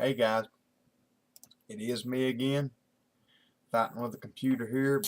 Hey guys, it is me again, fighting with the computer here.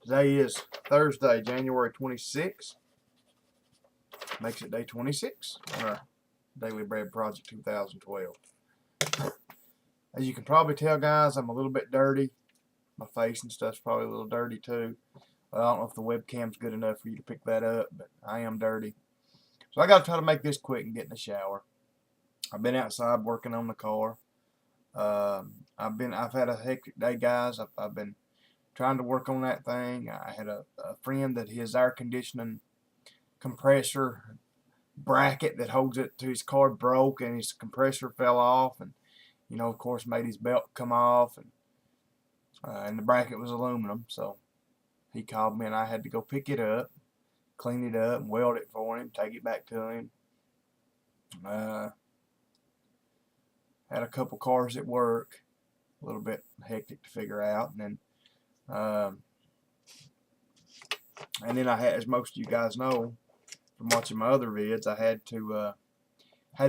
Today is Thursday, January 26th. Makes it day 26 on our Daily Bread Project 2012. As you can probably tell, guys, I'm a little bit dirty. My face and stuff's probably a little dirty too. I don't know if the webcam's good enough for you to pick that up, but I am dirty. So I got to try to make this quick and get in the shower. I've been outside working on the car. I've had a hectic day, guys. I've been trying to work on that thing. I had a friend that his air conditioning compressor bracket that holds it to his car broke, and his compressor fell off, and of course made his belt come off, and the bracket was aluminum. So he called me, and I had to go pick it up, clean it up, and weld it for him, take it back to him. Had a couple cars at work, a little bit hectic to figure out, and then I had, as most of you guys know from watching my other vids, I had to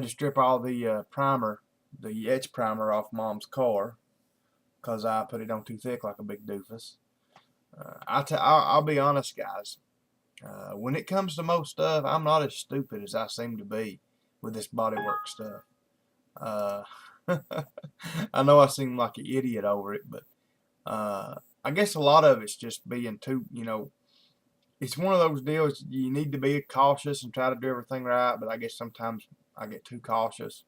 strip all the primer, the etch primer off Mom's car, because I put it on too thick like a big doofus. I'll be honest, guys. When it comes to most stuff, I'm not as stupid as I seem to be with this bodywork stuff. I know I seem like an idiot over it, but I guess a lot of it's just being too, it's one of those deals you need to be cautious and try to do everything right, but I guess sometimes I get too cautious,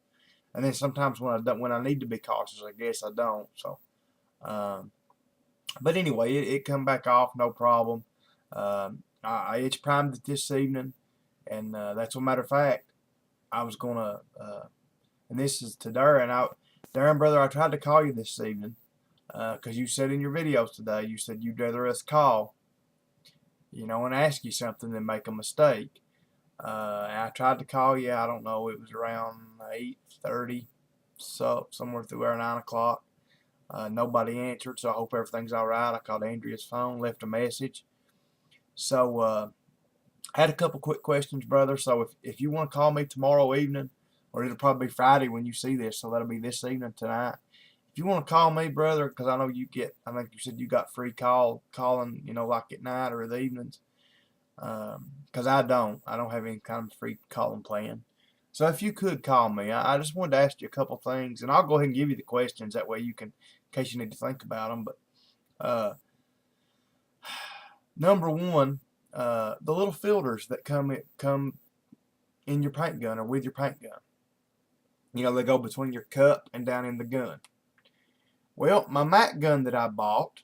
and then sometimes when I need to be cautious, I guess I don't. So, but anyway, it come back off, no problem. I itch primed it this evening, and that's a matter of fact. I was gonna, and this is to Darren. Darren, brother, I tried to call you this evening, because you said in your videos today, you said you'd rather us call, and ask you something than make a mistake. And I tried to call you. I don't know. It was around 8:30, so somewhere through our 9 o'clock. Nobody answered, so I hope everything's all right. I called Andrea's phone, left a message. So I had a couple quick questions, brother. So if you want to call me tomorrow evening, or it'll probably be Friday when you see this, so that'll be this evening tonight. If you want to call me, brother, because I know I think you said you got free calling, like at night or the evenings. Because I don't have any kind of free calling plan. So if you could call me, I just wanted to ask you a couple things, and I'll go ahead and give you the questions. That way you can, in case you need to think about them. But number one, the little filters that come in your paint gun or with your paint gun. They go between your cup and down in the gun. Well, my Mac gun that I bought,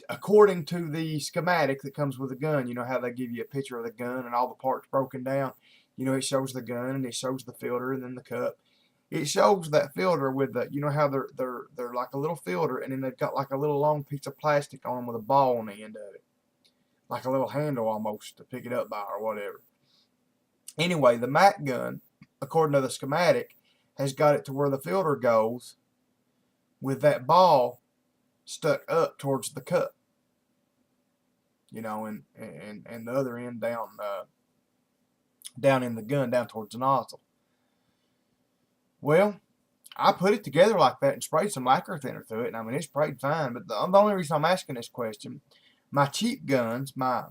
according to the schematic that comes with the gun, how they give you a picture of the gun and all the parts broken down. It shows the gun and it shows the filter and then the cup. It shows that filter with the, how they're like a little filter, and then they've got like a little long piece of plastic on them with a ball on the end of it, like a little handle almost to pick it up by or whatever. Anyway, the Mac gun, according to the schematic, has got it to where the filter goes with that ball stuck up towards the cup, and the other end down in the gun, down towards the nozzle. Well, I put it together like that and sprayed some lacquer thinner through it, and it sprayed fine. But the only reason I'm asking this question, my cheap guns, my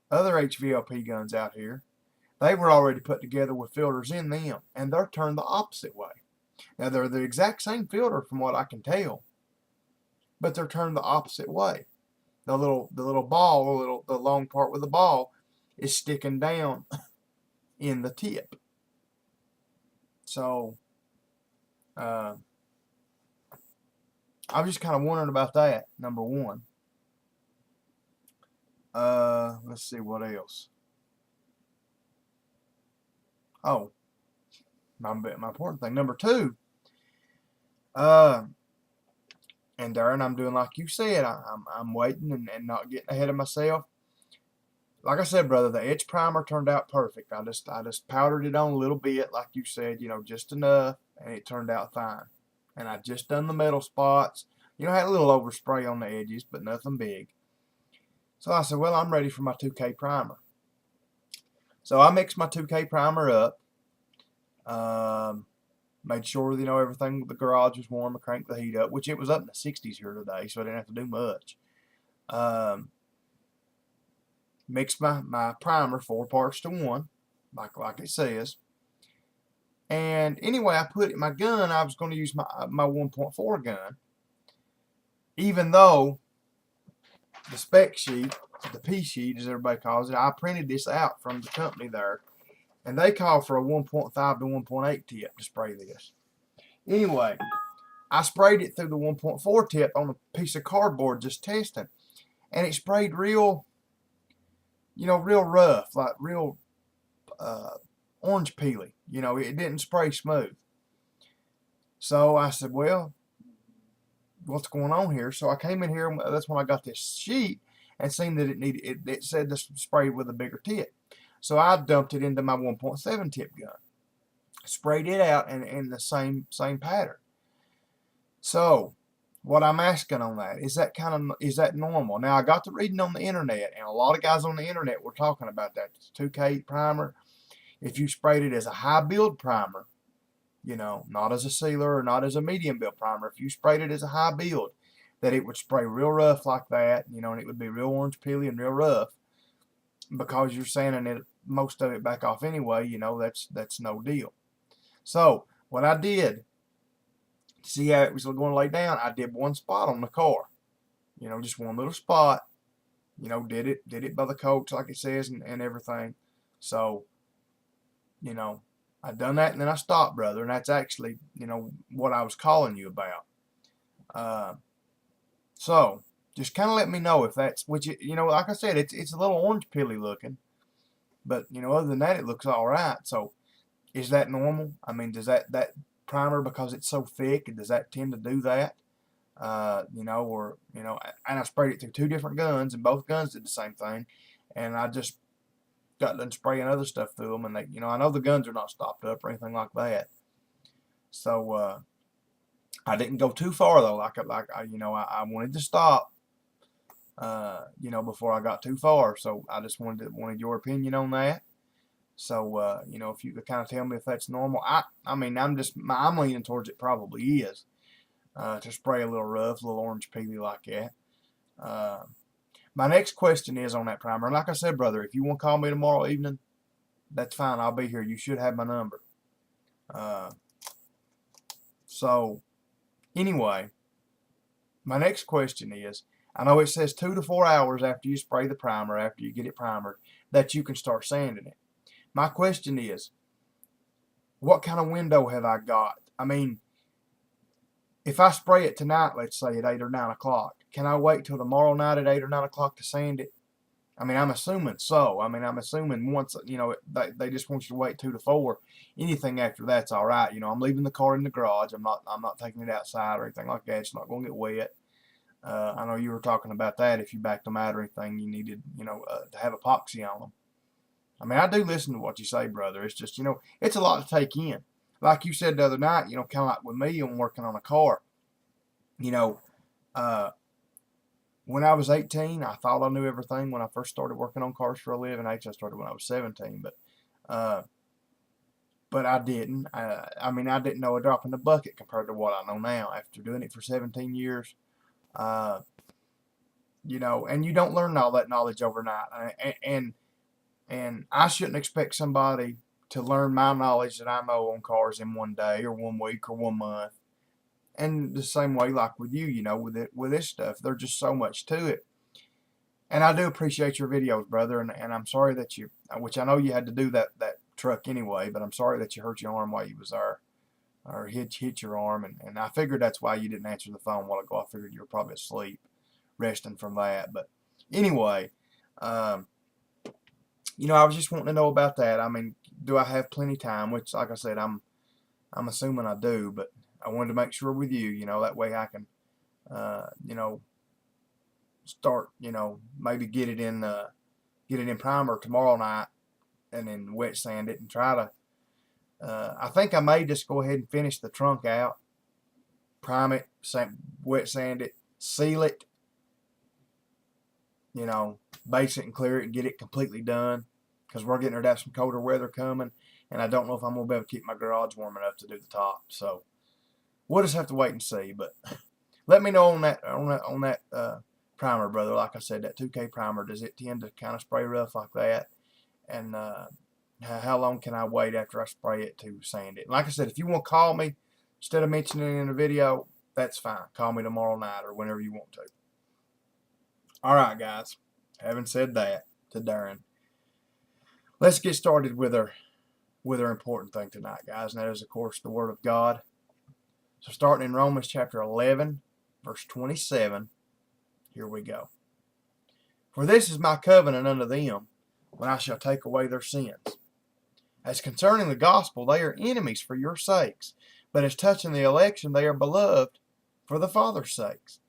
other HVLP guns out here, they were already put together with filters in them, and they're turned the opposite way. Now, they're the exact same filter from what I can tell, but they're turned the opposite way. The little ball, the long part with the ball, is sticking down in the tip. So, I was just kind of wondering about that, number one. Let's see what else. Oh, my important thing. Number two, and Darren, I'm doing like you said. I'm waiting and not getting ahead of myself. Like I said, brother, the etch primer turned out perfect. I just powdered it on a little bit, like you said, just enough, and it turned out fine. And I just done the metal spots. I had a little overspray on the edges, but nothing big. So I said, well, I'm ready for my 2K primer. So I mixed my 2K primer up. Made sure, everything with the garage was warm. I cranked the heat up, which it was up in the 60s here today, so I didn't have to do much. Mixed my primer 4 parts to 1, like it says. And anyway, I put in my gun. I was going to use my 1.4 gun, even though the spec sheet, the P sheet as everybody calls it, I printed this out from the company there, and they call for a 1.5 to 1.8 tip to spray this. Anyway, I sprayed it through the 1.4 tip on a piece of cardboard just testing, and it sprayed real rough, like real orange peely. It didn't spray smooth. So I said, well, what's going on here? So I came in here, and that's when I got this sheet and seen that it said this sprayed with a bigger tip. So I dumped it into my 1.7 tip gun, sprayed it out in the same pattern. So what I'm asking on that is that normal? Now I got to reading on the internet, and a lot of guys on the internet were talking about that. It's 2K primer. If you sprayed it as a high build primer, not as a sealer or not as a medium build primer, if you sprayed it as a high build, that it would spray real rough like that, and it would be real orange peely and real rough, because you're sanding it most of it back off anyway. That's no deal. So what I did, to see how it was going to lay down, I did one spot on the car, just one little spot, did it by the coats like it says and everything. So I done that, and then I stopped, brother, and that's actually what I was calling you about. So just kind of let me know if that's, which like I said, it's a little orange peely looking, but other than that, it looks all right. So is that normal? I mean, does that primer, because it's so thick, does that tend to do that? And I sprayed it through 2 different guns, and both guns did the same thing, and I just got done spraying other stuff through them, and they, I know the guns are not stopped up or anything like that. So I didn't go too far though. I wanted to stop, before I got too far. So I just wanted your opinion on that. So if you could kind of tell me if that's normal. I mean, I'm leaning towards it probably is, to spray a little rough, a little orange peely like that. My next question is on that primer. And like I said, brother, if you want to call me tomorrow evening, that's fine. I'll be here. You should have my number. So anyway, my next question is, I know it says 2 to 4 hours after you spray the primer, after you get it primered, that you can start sanding it. My question is, what kind of window have I got? I mean, if I spray it tonight, let's say at 8 or 9 o'clock, can I wait till tomorrow night at 8 or 9 o'clock to sand it? I mean, I'm assuming so. I mean, I'm assuming once, they just want you to wait 2 to 4. Anything after that's all right. I'm leaving the car in the garage. I'm not taking it outside or anything like that. It's not going to get wet. I know you were talking about that. If you backed them out or anything, you needed, to have epoxy on them. I mean, I do listen to what you say, brother. It's just, it's a lot to take in. Like you said the other night, kind of like with me on working on a car. When I was 18, I thought I knew everything when I first started working on cars for a living. Actually, I started when I was 17, but I didn't. I mean, I didn't know a drop in the bucket compared to what I know now after doing it for 17 years. And you don't learn all that knowledge overnight. And I shouldn't expect somebody to learn my knowledge that I know on cars in 1 day or 1 week or 1 month. And the same way, like with you, with this stuff, there's just so much to it. And I do appreciate your videos, brother. And I'm sorry that which I know you had to do that truck anyway, but I'm sorry that you hurt your arm while you was there, or hit your arm. And I figured that's why you didn't answer the phone a while ago. I figured you were probably asleep, resting from that. But anyway, I was just wanting to know about that. I mean, do I have plenty of time? Which, like I said, I'm assuming I do, but I wanted to make sure with you, that way I can, start, maybe get it in primer tomorrow night, and then wet sand it and try to. I think I may just go ahead and finish the trunk out, prime it, wet sand it, seal it, base it and clear it and get it completely done. because we're getting ready to have some colder weather coming, and I don't know if I'm going to be able to keep my garage warm enough to do the top. So we'll just have to wait and see. But let me know on that primer, brother. Like I said, that 2K primer, does it tend to kind of spray rough like that? And how long can I wait after I spray it to sand it? And like I said, if you want to call me instead of mentioning it in the video, that's fine. Call me tomorrow night or whenever you want to. All right, guys. Having said that to Darren, let's get started with our important thing tonight, guys, and that is, of course, the Word of God. So starting in Romans chapter 11, verse 27, here we go. For this is my covenant unto them, when I shall take away their sins. As concerning the gospel, they are enemies for your sakes, but as touching the election, they are beloved for the Father's sakes.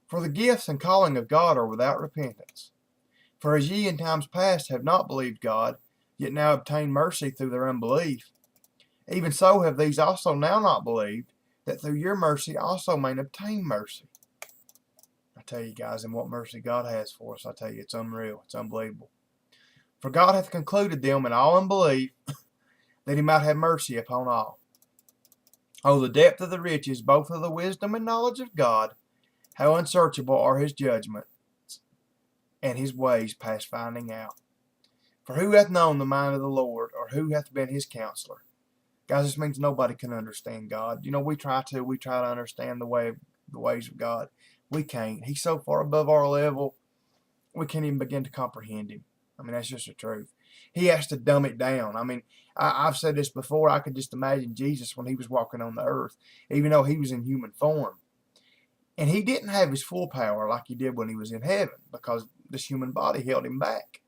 For the gifts and calling of God are without repentance. For as ye in times past have not believed God, yet now obtain mercy through their unbelief, even so have these also now not believed, that through your mercy also may obtain mercy. I tell you guys, and what mercy God has for us, I tell you, it's unreal, it's unbelievable. For God hath concluded them in all unbelief, that he might have mercy upon all. Oh, the depth of the riches, both of the wisdom and knowledge of God, how unsearchable are his judgments, and his ways past finding out. For who hath known the mind of the Lord, or who hath been his counselor? Guys, this means nobody can understand God. You know, we try to understand the ways of God. We can't. He's so far above our level, we can't even begin to comprehend him. I mean, that's just the truth. He has to dumb it down. I mean, I've said this before. I could just imagine Jesus when he was walking on the earth, even though he was in human form. And he didn't have his full power like he did when he was in heaven, because this human body held him back.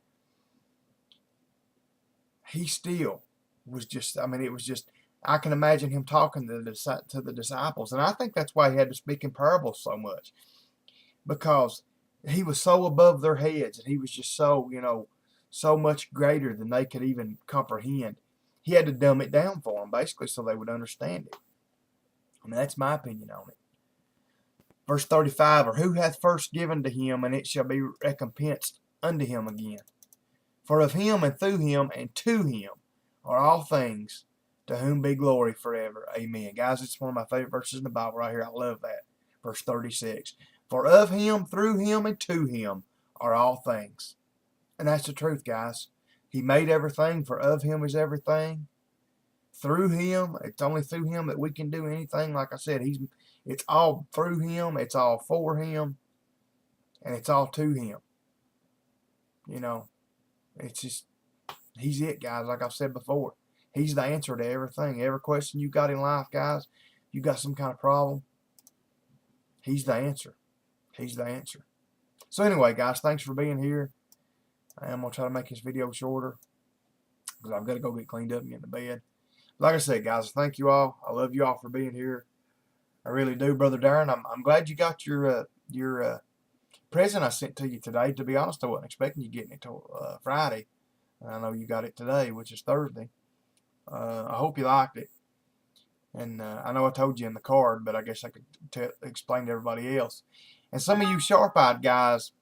He still was just, I mean, it was just, I can imagine him talking to the disciples. And I think that's why he had to speak in parables so much, because he was so above their heads, and he was just so, so much greater than they could even comprehend. He had to dumb it down for them, basically, so they would understand it. I mean, that's my opinion on it. Verse 35, or who hath first given to him, and it shall be recompensed unto him again. For of him, and through him, and to him are all things, to whom be glory forever. Amen. Guys, it's one of my favorite verses in the Bible right here. I love that. Verse 36. For of him, through him, and to him are all things. And that's the truth, guys. He made everything, for of him is everything. Through him, it's only through him that we can do anything. Like I said, it's all through him, it's all for him, and it's all to him. It's just, he's it, guys. Like I've said before, he's the answer to everything. Every question you got in life, guys, you got some kind of problem, he's the answer. He's the answer. So anyway, guys, thanks for being here. I am going to try to make this video shorter, because I've got to go get cleaned up and get to bed. Like I said, guys, thank you all. I love you all for being here. I really do, Brother Darren. I'm glad you got your present I sent to you today. To be honest, I wasn't expecting you getting it till Friday. I know you got it today, which is Thursday. I hope you liked it. And I know I told you in the card, but I guess I could explain to everybody else. And some of you sharp-eyed guys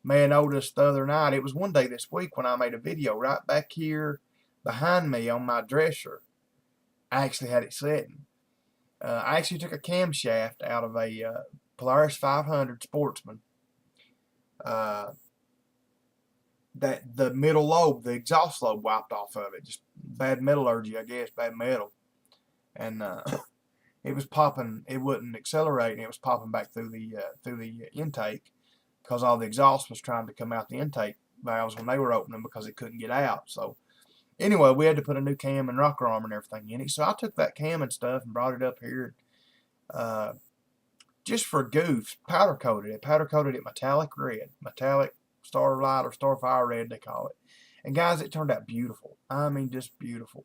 may have noticed the other night, it was one day this week when I made a video right back here behind me on my dresser. I actually had it setting. I actually took a camshaft out of a Polaris 500 Sportsman. That the middle lobe, the exhaust lobe, wiped off of it. Just bad metallurgy, I guess, bad metal. And it was popping. It wouldn't accelerate, and it was popping back through the intake, because all the exhaust was trying to come out the intake valves when they were opening, because it couldn't get out. So anyway, we had to put a new cam and rocker arm and everything in it. So I took that cam and stuff and brought it up here, just for goofs, powder coated it metallic red, metallic starlight or starfire red they call it. And guys, it turned out beautiful. I mean, just beautiful.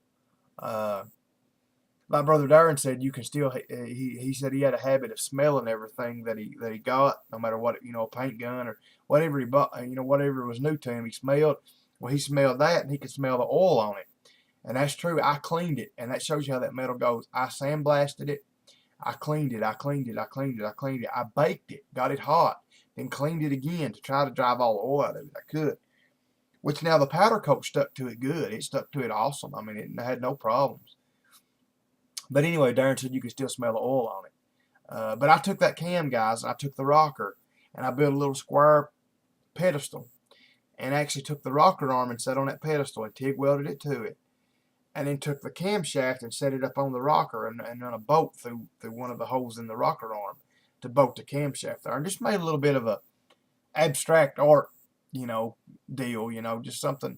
Like Brother Darren said, you can still. He said he had a habit of smelling everything that he got, no matter what, a paint gun or whatever he bought, whatever was new to him, he smelled. Well, he smelled that, and he could smell the oil on it. And that's true. I cleaned it, and that shows you how that metal goes. I sandblasted it. I cleaned it. I baked it, got it hot, then cleaned it again to try to drive all the oil out of it I could. which now the powder coat stuck to it good. It stuck to it awesome. I mean, it had no problems. But anyway, Darren said you could still smell the oil on it. But I took that cam, guys, and I took the rocker, and I built a little square pedestal, and actually took the rocker arm and set on that pedestal and TIG welded it to it, and then took the camshaft and set it up on the rocker and run a bolt through one of the holes in the rocker arm to bolt the camshaft there, and just made a little bit of a abstract art, deal, just something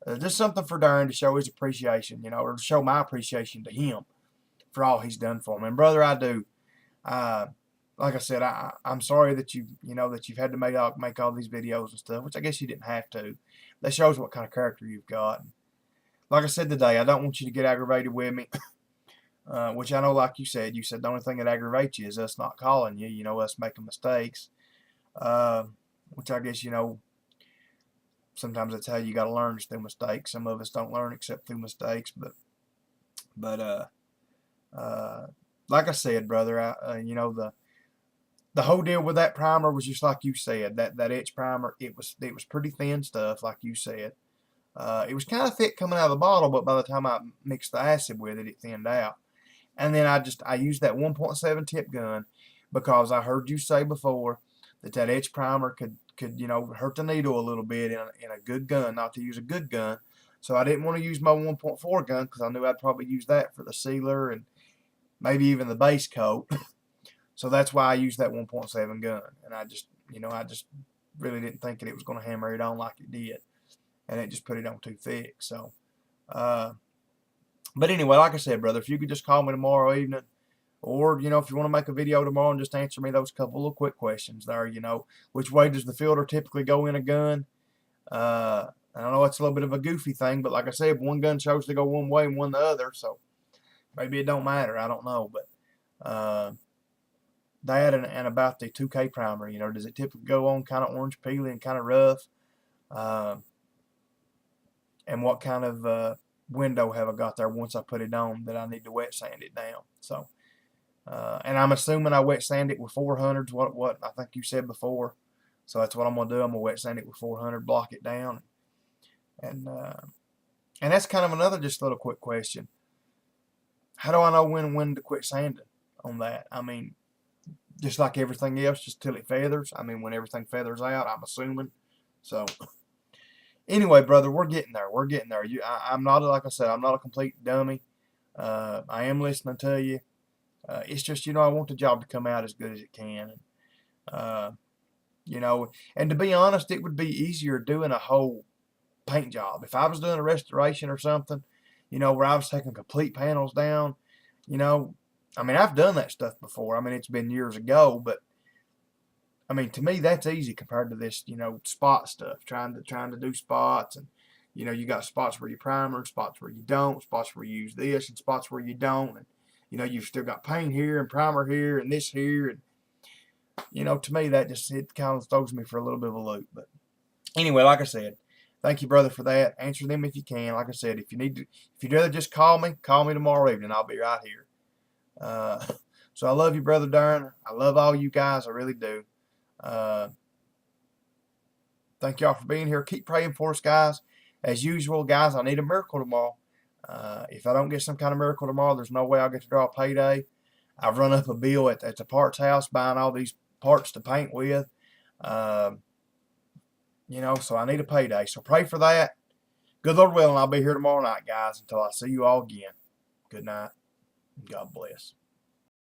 for Darren to show his appreciation, or to show my appreciation to him for all he's done for me. And brother, I do. Like I said, I'm sorry that that you've had to make all these videos and stuff, which I guess you didn't have to. That shows what kind of character you've got. Like I said today, I don't want you to get aggravated with me, which I know, like you said the only thing that aggravates you is us not calling you, us making mistakes, which I guess, sometimes that's how you got to learn, is through mistakes. Some of us don't learn except through mistakes, but like I said, brother, the whole deal with that primer was just like you said, that etch primer, it was pretty thin stuff, like you said. It was kind of thick coming out of the bottle, but by the time I mixed the acid with it, it thinned out. And then I used that 1.7 tip gun because I heard you say before that etch primer could hurt the needle a little bit in a good gun, not to use a good gun. So I didn't want to use my 1.4 gun because I knew I'd probably use that for the sealer and maybe even the base coat. So that's why I used that 1.7 gun. And I just really didn't think that it was going to hammer it on like it did. And it just put it on too thick. So, but anyway, like I said, brother, if you could just call me tomorrow evening, or, if you want to make a video tomorrow and just answer me those couple of quick questions there, which way does the filter typically go in a gun? I know it's a little bit of a goofy thing, but like I said, one gun chose to go one way and one the other, so maybe it don't matter. I don't know, but that and about the 2K primer, does it typically go on kind of orange peely and kind of rough? And what kind of window have I got there once I put it on that I need to wet sand it down? So, and I'm assuming I wet sand it with 400s, what I think you said before. So that's what I'm going to do. I'm going to wet sand it with 400, block it down. And that's kind of another just little quick question. How do I know when to quit sanding on that? I mean, just like everything else, just till it feathers. I mean, when everything feathers out, I'm assuming. So, anyway, brother, we're getting there. We're getting there. I'm not, like I said, I'm not a complete dummy. I am listening to you. It's just, I want the job to come out as good as it can. And to be honest, it would be easier doing a whole paint job. If I was doing a restoration or something, where I was taking complete panels down, I mean, I've done that stuff before. I mean, it's been years ago, but I mean, to me, that's easy compared to this, spot stuff, trying to do spots, and you got spots where you primer, and spots where you don't, spots where you use this, and spots where you don't, and you've still got paint here and primer here and this here, and to me, that just it kind of throws me for a little bit of a loop. But anyway, like I said, thank you, brother, for that. Answer them if you can. Like I said, if you'd rather just call me tomorrow evening. I'll be right here. So I love you, brother Darren. I love all you guys. I really do. Thank y'all for being here. Keep praying for us, guys. As usual, guys, I need a miracle tomorrow. If I don't get some kind of miracle tomorrow, there's no way I'll get to draw a payday. I've run up a bill at the parts house buying all these parts to paint with. So I need a payday. So pray for that. Good Lord willing, I'll be here tomorrow night, guys, until I see you all again. Good night. God bless.